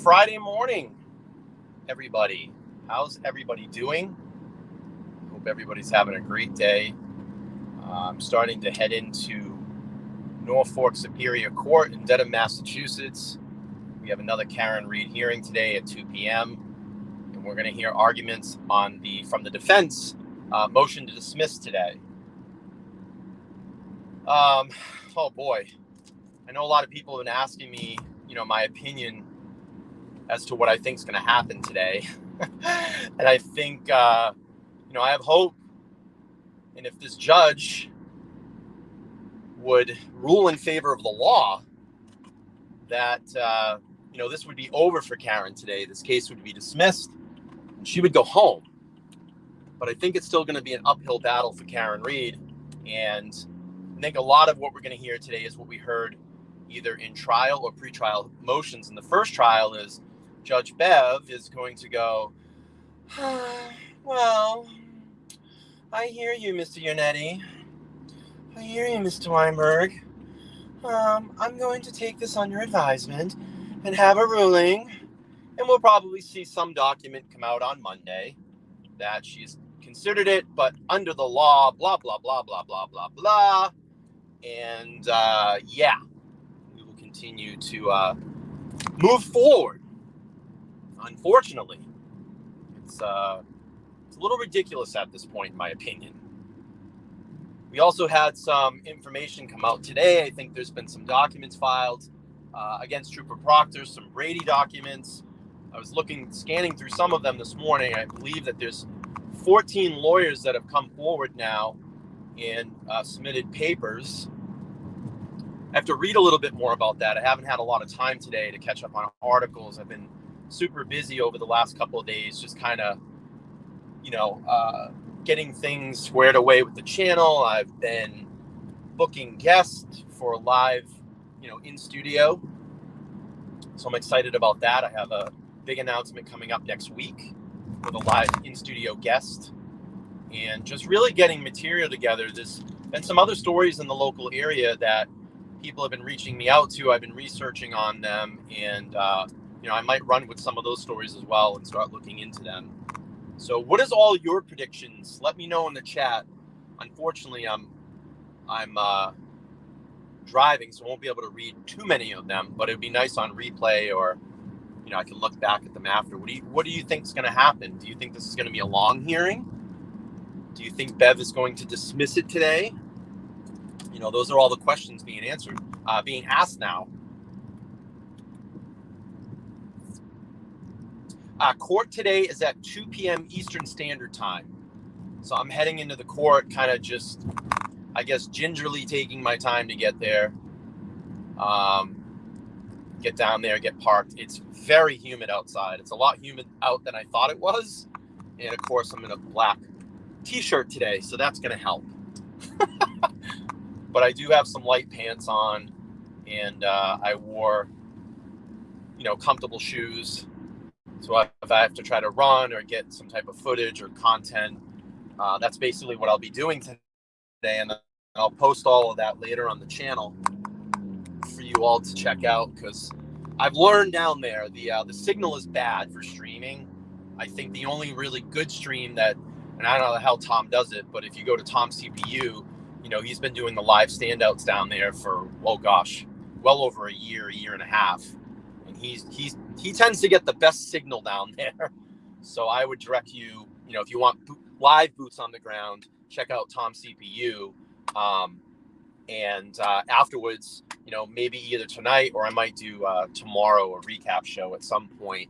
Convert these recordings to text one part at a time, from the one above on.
Friday morning, everybody. How's everybody doing? Hope everybody's having a great day. I'm starting to head into Norfolk Superior Court in Dedham, Massachusetts. We have another Karen Reed hearing today at 2 p.m. And we're going to hear arguments from the defense motion to dismiss today. Oh boy. I know a lot of people have been asking me, my opinion as to what I think is going to happen today. And I think, I have hope. And if this judge would rule in favor of the law, that, this would be over for Karen today. This case would be dismissed and she would go home. But I think it's still going to be an uphill battle for Karen Reed. And I think a lot of what we're going to hear today is what we heard either in trial or pretrial motions. In the first trial is Judge Bev is going to go, well, I hear you, Mr. Yannetti. I hear you, Mr. Weinberg. I'm going to take this under advisement and have a ruling. And we'll probably see some document come out on Monday that she's considered it, but under the law, blah, blah, blah, blah, blah, blah, blah. And we will continue to move forward. Unfortunately, it's a little ridiculous at this point, in my opinion. We also had some information come out today. I think there's been some documents filed against Trooper Proctor, some Brady documents. I was scanning through some of them this morning. I believe that there's 14 lawyers that have come forward now and submitted papers. I have to read a little bit more about that. I haven't had a lot of time today to catch up on articles. I've been super busy over the last couple of days, just kind of, getting things squared away with the channel. I've been booking guests for live, in studio. So I'm excited about that. I have a big announcement coming up next week with a live in-studio guest and just really getting material together. There's been some other stories in the local area that people have been reaching me out to. I've been researching on them, and I might run with some of those stories as well and start looking into them. So what is all your predictions? Let me know in the chat. Unfortunately, I'm driving, so I won't be able to read too many of them, but it'd be nice on replay, or I can look back at them after. What do you think is going to happen? Do you think this is going to be a long hearing? Do you think Bev is going to dismiss it today? Those are all the questions being asked now. Court today is at 2 p.m. Eastern Standard Time. So I'm heading into the court, kind of just, I guess, gingerly taking my time to get there. Get down there, get parked. It's very humid outside. It's a lot humid out than I thought it was. And of course, I'm in a black t-shirt today, so that's going to help. But I do have some light pants on, and I wore, comfortable shoes. So if I have to try to run or get some type of footage or content, that's basically what I'll be doing today. And I'll post all of that later on the channel for you all to check out, because I've learned down there the signal is bad for streaming. I think the only really good stream that, and I don't know how Tom does it, but if you go to Tom's CPU, he's been doing the live standouts down there for, well over a year and a half. And he tends to get the best signal down there. So I would direct you, if you want live boots on the ground, check out Tom's CPU. And afterwards, maybe either tonight or I might do tomorrow a recap show at some point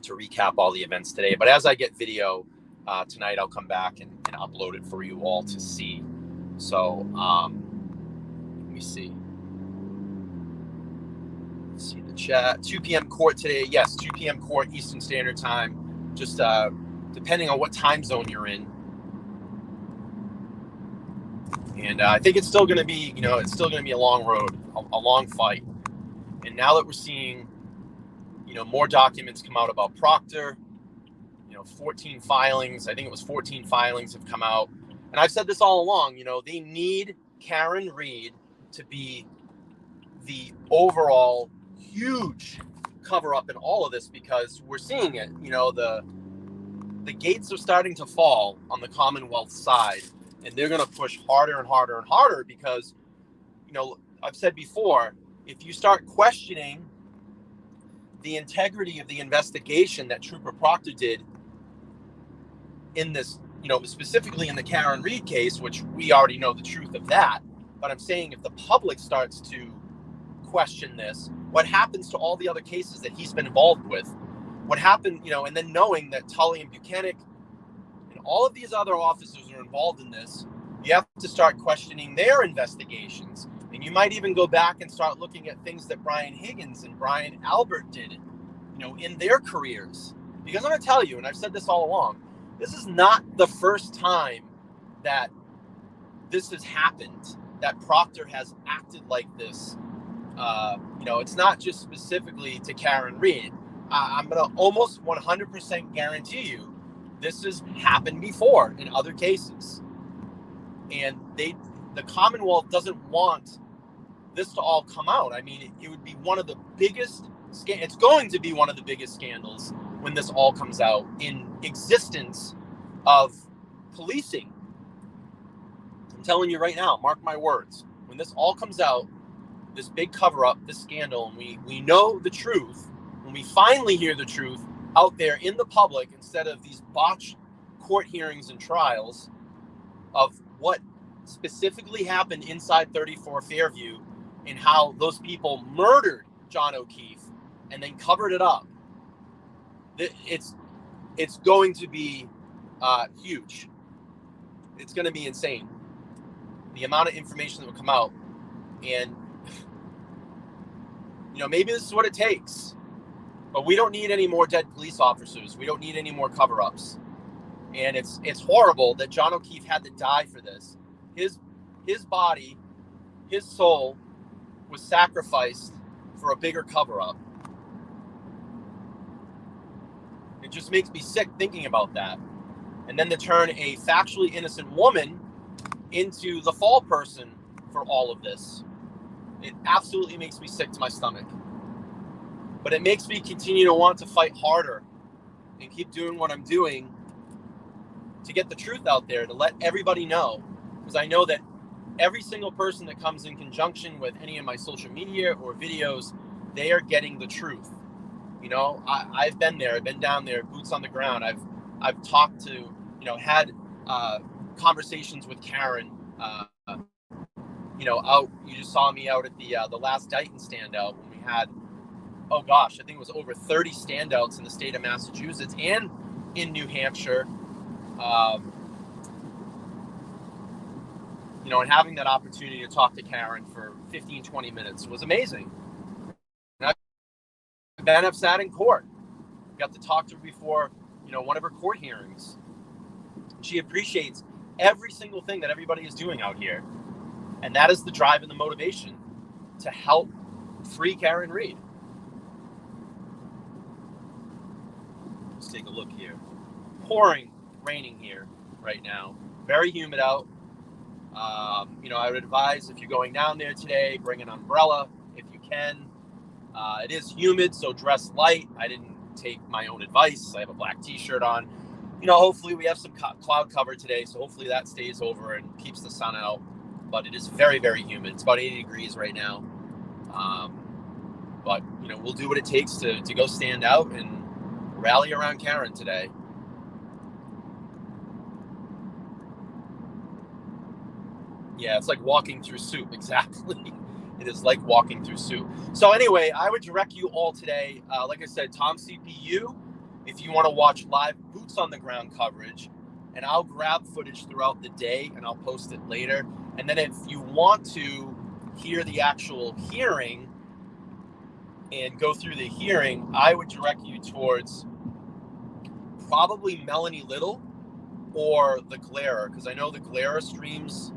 to recap all the events today. But as I get video tonight, I'll come back and upload it for you all to see. So let me see. Let's see the chat. 2 p.m. court today. Yes, 2 p.m. court Eastern Standard Time. Just depending on what time zone you're in. And I think it's still going to be, a long road, a long fight. And now that we're seeing, more documents come out about Proctor, 14 filings, I think it was 14 filings have come out. And I've said this all along, they need Karen Reed to be the overall huge cover up in all of this, because we're seeing it. You know, the gates are starting to fall on the Commonwealth side, and they're going to push harder and harder and harder because, you know, I've said before, if you start questioning the integrity of the investigation that Trooper Proctor did in this, you know, specifically in the Karen Reed case, which we already know the truth of that, but I'm saying if the public starts to question this, what happens to all the other cases that he's been involved with? What happened, you know, and then knowing that Tully and Buchanan and all of these other officers are involved in this, you have to start questioning their investigations. And you might even go back and start looking at things that Brian Higgins and Brian Albert did, you know, in their careers. Because I'm going to tell you, and I've said this all along, this is not the first time that this has happened, that Proctor has acted like this. You know, it's not just specifically to Karen Reed. I'm going to almost 100% guarantee you this has happened before in other cases. And the Commonwealth doesn't want this to all come out. I mean, it would be one of the biggest, it's going to be one of the biggest scandals when this all comes out in existence of policing. I'm telling you right now, mark my words, when this all comes out, this big cover-up, this scandal, and we know the truth, when we finally hear the truth out there in the public, instead of these botched court hearings and trials of what specifically happened inside 34 Fairview and how those people murdered John O'Keefe and then covered it up, it's going to be huge. It's going to be insane, the amount of information that will come out. And you know, maybe this is what it takes, but we don't need any more dead police officers. We don't need any more cover-ups. And it's horrible that John O'Keefe had to die for this. His body, his soul was sacrificed for a bigger cover-up. It just makes me sick thinking about that. And then to turn a factually innocent woman into the fall person for all of this. It absolutely makes me sick to my stomach. But it makes me continue to want to fight harder and keep doing what I'm doing to get the truth out there, to let everybody know. Because I know that every single person that comes in conjunction with any of my social media or videos, they are getting the truth. You know, I've been there. I've been down there, boots on the ground. I've talked to, you know, had conversations with Karen. You know, you just saw me out at the last Dighton standout when we had, oh gosh, I think it was over 30 standouts in the state of Massachusetts and in New Hampshire. You know, and having that opportunity to talk to Karen for 15, 20 minutes was amazing. And I've sat in court. Got to talk to her before, you know, one of her court hearings. She appreciates every single thing that everybody is doing out here. And that is the drive and the motivation to help free Karen Reed. Let's take a look here. Pouring, raining here right now. Very humid out. You know, I would advise if you're going down there today, bring an umbrella if you can. It is humid, so dress light. I didn't take my own advice. I have a black t-shirt on. You know, hopefully we have some cloud cover today, so hopefully that stays over and keeps the sun out. But it is very, very humid. It's about 80 degrees right now. But, you know, we'll do what it takes to go stand out and rally around Karen today. Yeah, it's like walking through soup. Exactly. It is like walking through soup. So anyway, I would direct you all today, like I said, Tom CPU, if you want to watch live boots on the ground coverage, and I'll grab footage throughout the day and I'll post it later. And then if you want to hear the actual hearing and go through the hearing, I would direct you towards probably Melanie Little or the Glare, because I know the Glare streams,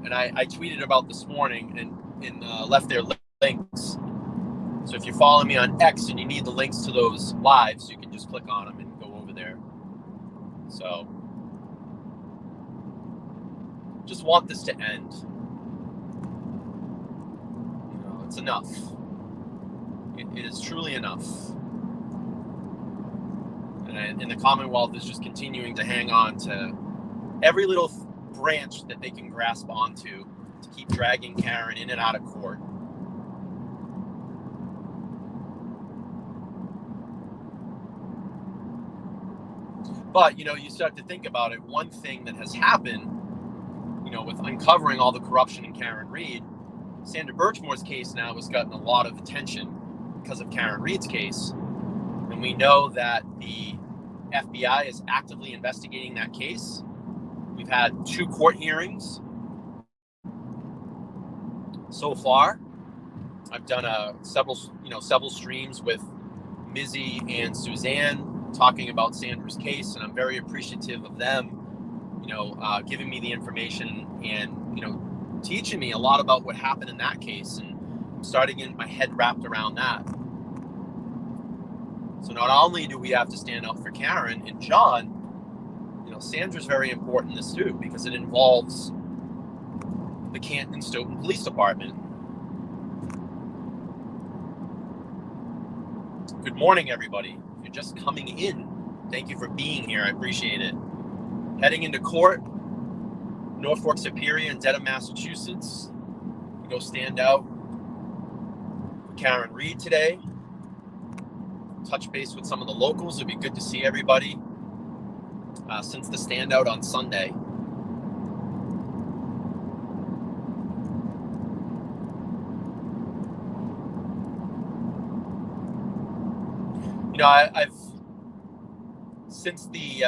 and I tweeted about this morning and left their links. So if you're following me on X and you need the links to those lives, you can just click on them and go over there. So just want this to end. You know, it's enough. It is truly enough. And the Commonwealth is just continuing to hang on to every little branch that they can grasp onto to keep dragging Karen in and out of court. But, you start to think about it. One thing that has happened, with uncovering all the corruption in Karen Read, Sandra Birchmore's case now has gotten a lot of attention because of Karen Read's case. And we know that the FBI is actively investigating that case. We've had 2 court hearings so far. I've done several streams with Mizzy and Suzanne talking about Sandra's case, and I'm very appreciative of them, giving me the information and, teaching me a lot about what happened in that case, and I'm starting to get my head wrapped around that. So not only do we have to stand up for Karen and John, Sandra's very important in this too, because it involves the Canton and Stoughton Police Department. Good morning, everybody. If you're just coming in, thank you for being here. I appreciate it. Heading into court, Norfolk Superior in Dedham, Massachusetts. We go stand out for Karen Read today. Touch base with some of the locals. It'd be good to see everybody since the standout on Sunday. I've since the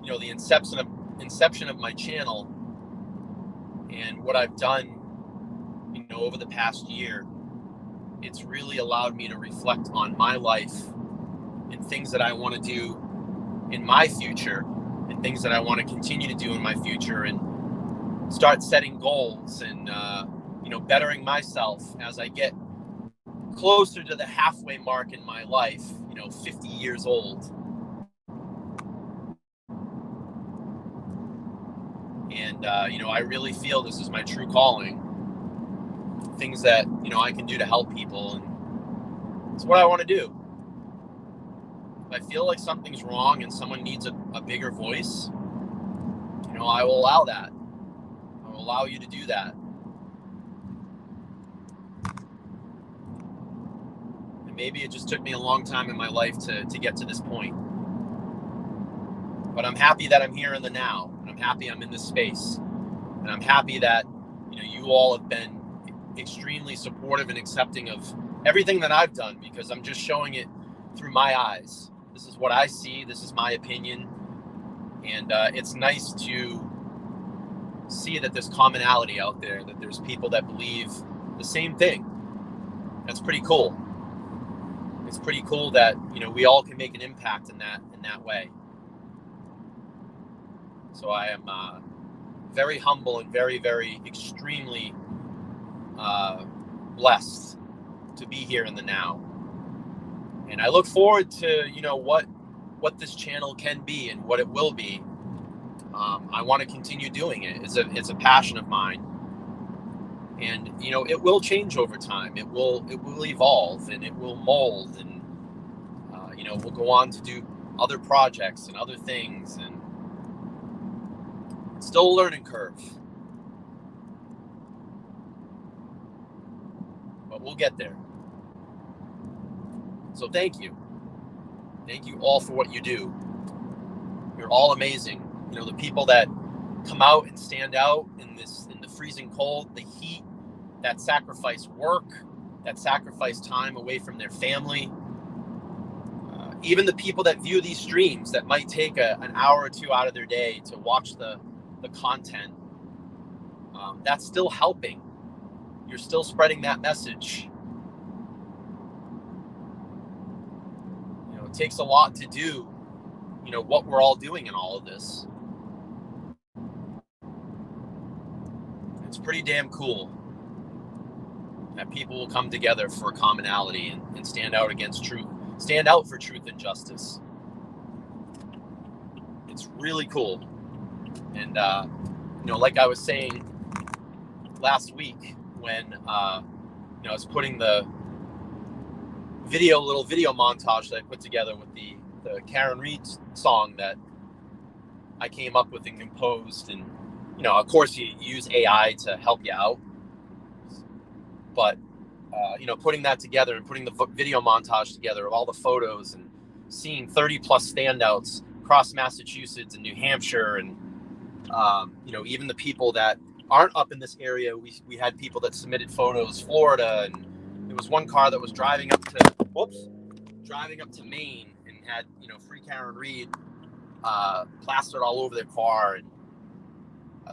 the inception of my channel and what I've done over the past year, it's really allowed me to reflect on my life and things that I want to do in my future and things that I want to continue to do in my future, and start setting goals and bettering myself as I get closer to the halfway mark in my life, 50 years old. And, I really feel this is my true calling. Things that, I can do to help people. And it's what I want to do. If I feel like something's wrong and someone needs a bigger voice, I will allow that. I will allow you to do that. And maybe it just took me a long time in my life to get to this point. But I'm happy that I'm here in the now. And I'm happy I'm in this space. And I'm happy that, you all have been extremely supportive and accepting of everything that I've done, because I'm just showing it through my eyes. This is what I see. This is my opinion. And it's nice to see that there's commonality out there, that there's people that believe the same thing. That's pretty cool. It's pretty cool that, we all can make an impact in that way. So I am very humble and very, very extremely blessed to be here in the now. And I look forward to, what this channel can be and what it will be. I want to continue doing it. It's a passion of mine. And, it will change over time. It will evolve and it will mold, and, we'll go on to do other projects and other things, and it's still a learning curve. But we'll get there. So thank you. Thank you all for what you do. You're all amazing. The people that come out and stand out in the freezing cold, the heat, that sacrifice work, that sacrifice time away from their family. Even the people that view these streams that might take an hour or two out of their day to watch the content, that's still helping. You're still spreading that message. It takes a lot to do, what we're all doing in all of this. It's pretty damn cool that people will come together for a commonality and stand out against truth, stand out for truth and justice. It's really cool. And, like I was saying last week when, I was putting the little video montage that I put together with the Karen Reed song that I came up with and composed. And, you know, of course you use AI to help you out, but, you know, putting that together and putting the video montage together of all the photos and seeing 30 plus standouts across Massachusetts and New Hampshire. And, you know, even the people that aren't up in this area, we had people that submitted photos, Florida, and there was one car that was driving up to Maine and had, you know, Free Karen Reed plastered all over their car, and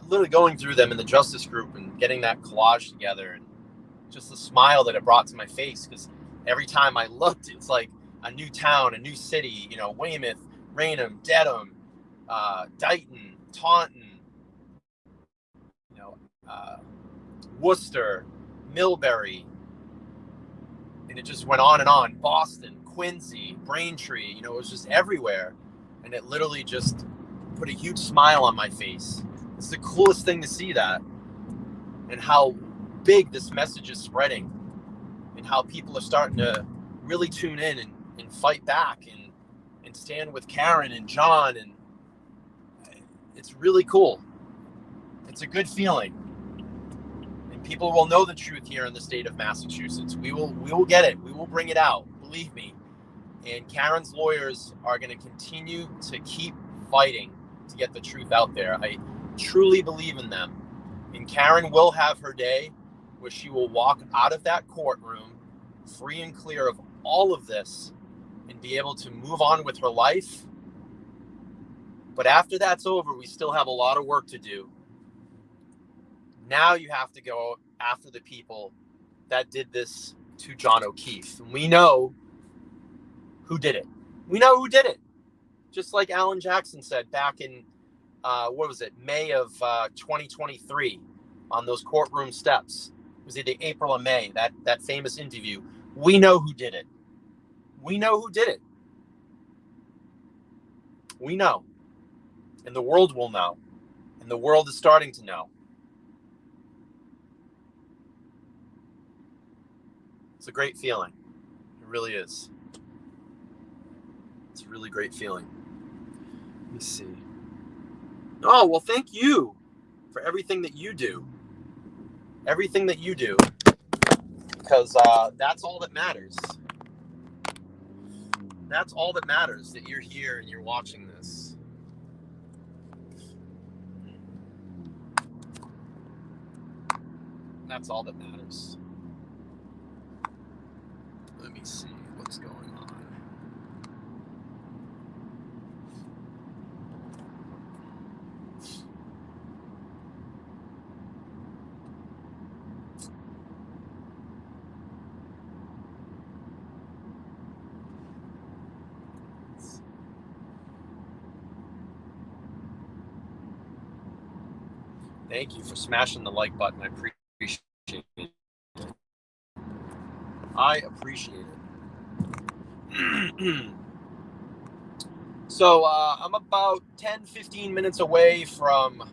literally going through them in the justice group and getting that collage together, and just the smile that it brought to my face, because every time I looked, it's like a new town, a new city, you know, Weymouth, Raynham, Dedham, Dighton, Taunton, you know, Worcester, Millbury, and it just went on and on. Boston, Quincy, Braintree, you know, it was just everywhere. And it literally just put a huge smile on my face. It's the coolest thing to see that, and how big this message is spreading, and how people are starting to really tune in and fight back and stand with Karen and John. And it's really cool. It's a good feeling. And people will know the truth here in the state of Massachusetts. We will get it. We will bring it out. Believe me. And Karen's lawyers are going to continue to keep fighting to get the truth out there. I truly believe in them. And Karen will have her day where she will walk out of that courtroom free and clear of all of this and be able to move on with her life. But after that's over, we still have a lot of work to do. Now you have to go after the people that did this to John O'Keefe. And we know who did it. We know who did it. Just like Alan Jackson said back in, May of 2023 on those courtroom steps. It was either April or May, that famous interview. We know who did it. We know who did it. We know. And the world will know. And the world is starting to know. It's a great feeling. It really is. It's a really great feeling. Let me see. Oh, well, thank you for everything that you do. Everything that you do. Because that's all that matters. That's all that matters, that you're here and you're watching this. That's all that matters. Let me see what's going on. Thank you for smashing the like button. I appreciate it. I appreciate it. So I'm about 10-15 minutes away from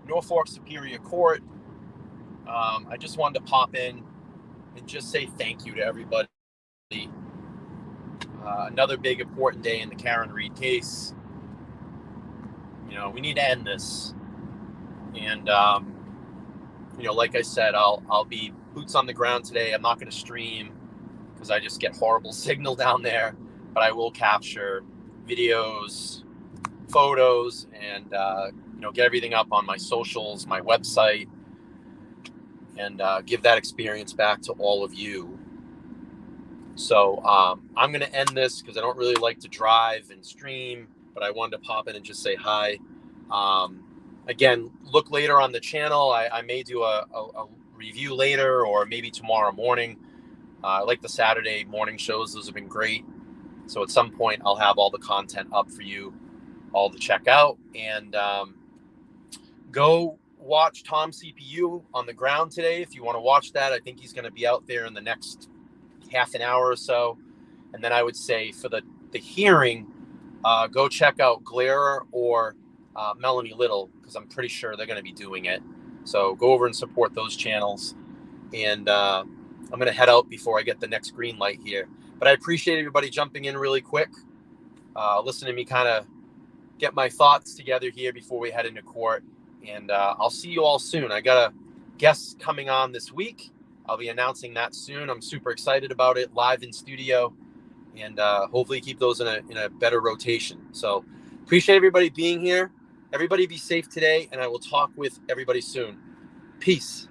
Norfolk Superior Court. I just wanted to pop in and just say thank you to everybody. Another big important day in the Karen Reed case. You know, we need to end this. And, you know, like I said, I'll be boots on the ground today. I'm not going to stream because I just get horrible signal down there, but I will capture videos, photos, and, you know, get everything up on my socials, my website, and give that experience back to all of you. So I'm going to end this because I don't really like to drive and stream, but I wanted to pop in and just say hi. Again, look later on the channel. I may do a review later, or maybe tomorrow morning. I like the Saturday morning shows. Those have been great. So at some point, I'll have all the content up for you all to check out. And go watch Tom CPU on the ground today if you want to watch that. I think he's going to be out there in the next half an hour or so. And then I would say for the hearing, go check out Glare or Melanie Little, because I'm pretty sure they're going to be doing it. So go over and support those channels. And I'm going to head out before I get the next green light here. But I appreciate everybody jumping in really quick, listening to me kind of get my thoughts together here before we head into court. And I'll see you all soon. I got a guest coming on this week. I'll be announcing that soon. I'm super excited about it, live in studio, and hopefully keep those in a better rotation. So appreciate everybody being here. Everybody be safe today, and I will talk with everybody soon. Peace.